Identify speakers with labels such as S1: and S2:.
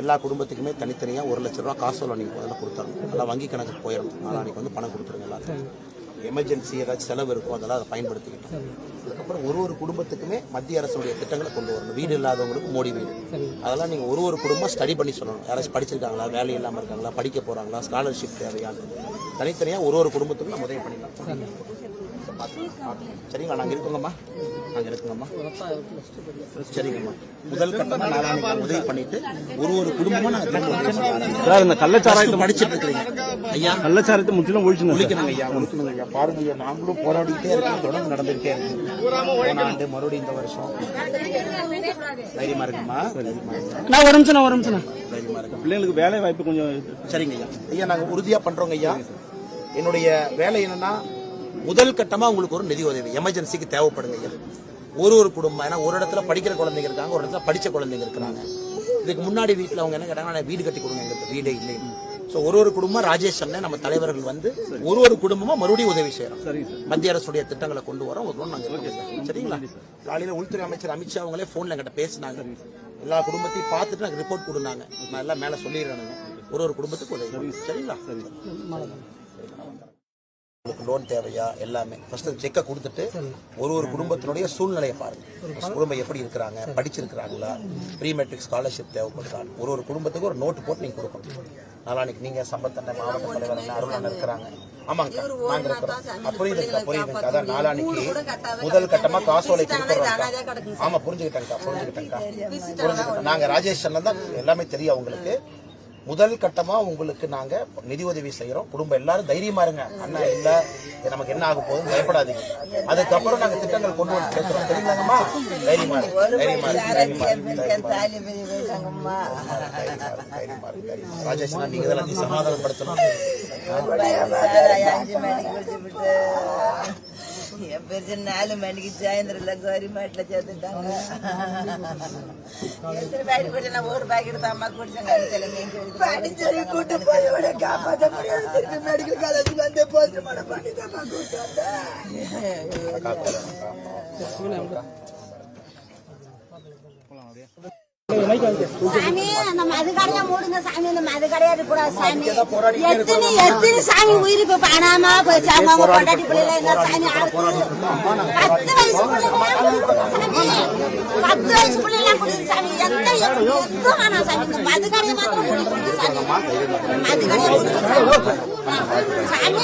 S1: எல்லா குடும்பத்துக்குமே தனித்தனியா 1 லட்சம் ரூபாய் காசோலை நீங்க முதல்ல கொடுத்தாங்க. அதெல்லாம் வங்கி கணக்கு போயிடும். நாளைக்கு வந்து பணம் கொடுத்துருங்க. எல்லாத்துக்கும் எமர்ஜென்சி ஏதாச்சும் செலவு இருக்கும், அதெல்லாம் அதை பயன்படுத்திக்கிட்டோம். அதுக்கப்புறம் ஒரு குடும்பத்துக்குமே மத்திய அரசுடைய திட்டங்களை கொண்டு வரணும். வீடு இல்லாதவங்களுக்கு மோடி வீடு, அதெல்லாம் நீங்க ஒரு குடும்பம் ஸ்டடி பண்ணி சொல்லணும். யாராச்சும் படிச்சிருக்காங்களா, வேலை இல்லாமல் இருக்காங்களா, படிக்க போறாங்களா, ஸ்காலர்ஷிப் தேவையான தனித்தனியா ஒரு குடும்பத்துக்கும் நம்ம உதவி பண்ணிடலாம். சரிங்களா? நாங்க இருக்கோங்கம்மா, சரிங்கம்மா. முதல் கட்டமா நாளானைக்கு உதவி பண்ணிட்டு ஒரு குடும்பமா நாங்க இந்த கள்ளச்சாராயத்தை படிச்சுட்டு இருக்கிறீங்க ஐயா. கள்ளச்சாராயத்தை முற்றிலும் ஒழிக்கணும் ஐயா, ஐயா. பாருங்க ஐயா, நாங்களும் போராடிக்கிட்டே இருக்கோம், தொடர்ந்து நடந்துகிட்டே இருக்கு. போன ஆண்டு மறுபடியும் இந்த வருஷம். தைரியமா இருக்குமா?
S2: நான் ஒரு நிமிஷம்
S1: தைரியமா இருக்கு.
S2: பிள்ளைங்களுக்கு வேலை வாய்ப்பு கொஞ்சம்.
S1: சரிங்க ஐயா. ஐயா நாங்க உறுதியா பண்றோங்க ஐயா. என்னுடைய வேலை என்னன்னா, முதல் கட்டமா உங்களுக்கு ஒரு நிதி உதவி எமர்ஜென்சிக்கு தேவைப்படுங்க ஐயா. ஒரு குடும்பம், ஏன்னா ஒரு இடத்துல படிக்கிற குழந்தைங்க இருக்காங்க, ஒரு இடத்துல படிச்ச குழந்தைங்க இருக்கிறாங்க. இதுக்கு முன்னாடி வீட்டுல அவங்க என்ன கேட்டாங்கன்னா, வீடு கட்டி கொடுங்க, எங்களுக்கு வீடே இல்லை. சோ ஒரு குடும்பம் ராஜேஷ் அண்ணன் நம்ம தலைவர்கள் வந்து ஒரு குடும்பமா மறுபடியும் உதவி செய்யறோம். மத்திய அரசுடைய திட்டங்களை கொண்டு வரோம். சரிங்களா? காலையில உள்துறை அமைச்சர் அமித்ஷா அவங்களே போன்ல என்கிட்ட பேசினாங்க. எல்லா குடும்பத்தையும் பார்த்துட்டு எனக்கு ரிப்போர்ட் கொடுனாங்க. நான் எல்லாம் மேல சொல்லிடுறேன். ஒரு குடும்பத்துக்கு உதவி. சரிங்களா? லோன் தேவையா எல்லாமே ஃபர்ஸ்ட் செக்கை கொடுத்துட்டு ஒரு குடும்பத்தினுடைய சூழ்நிலையை பாருங்க. குடும்பம் எப்படி இருக்கிறாங்க, படிச்சிருக்கிறாங்களா, ப்ரீ மெட்ரிக் ஸ்காலர்ஷிப் தேவைப்படுறாங்க. ஒரு குடும்பத்துக்கு ஒரு நோட்டு போட்டு நீங்க கொடுக்கணும். நாளைக்கு நீங்க சம்பத்தண்ண மாவட்ட தலைவர் அருள் இருக்கிறாங்க. ஆமாங்க, நாங்க இருக்கிறோம். புரியுதுங்க. அதான் நாளானைக்கு முதல் கட்டமா காசோலை கொடுத்துறோம். ஆமா, புரிஞ்சுக்கிட்டேங்க. நாங்க ராஜேஷ் அண்ணன் தான், எல்லாமே தெரியும் அவங்களுக்கு. முதல் கட்டமா உங்களுக்கு நாங்க நிதி உதவி செய்யறோம். குடும்பம் எல்லாரும் தைரியமா இருங்க. அண்ணா இல்ல, நமக்கு என்ன ஆக போகுதுன்னு பயப்படாதீங்க. அதுக்கப்புறம் நாங்க திட்டங்கள் கொண்டு வந்து சேர்க்கிறோம். தெரியுங்கம்மா? தைரியமா ராஜேஷ், நீங்க இதெல்லாம் சமாதானப்படுத்தணும்.
S3: என் பெருசு 4 மணிக்கு சாயந்தரம்ல கவர்மெண்ட்ல சேர்த்துட்டாங்க. ஒரு பாக்கெட் தான் அம்மா குடிச்சாங்க. படிச்சதை கூட்டு போய் காப்பாற்ற முடியாது. மெடிக்கல் காலேஜ்ல வந்து போஸ்ட்மார்ட்டம் பண்ணி தான்
S4: சாமி, அந்த மதுக்கடையா மூடுங்க சாமி. இந்த மதுக்கடையா இருக்கக்கூடாது சாமி. எத்தனை சாமி உயிர் இப்ப பணாம போச்சு. அவங்க கொண்டாடி பிள்ளைல என்ன சாமி 10 வயசு பிள்ளைலாம் குடிச்சு சாமி. எதுவும் வேணாம் சாமி. இந்த மதுக்கடையை மாத்திரம் சாமி. மதுக்கடையா சாமி.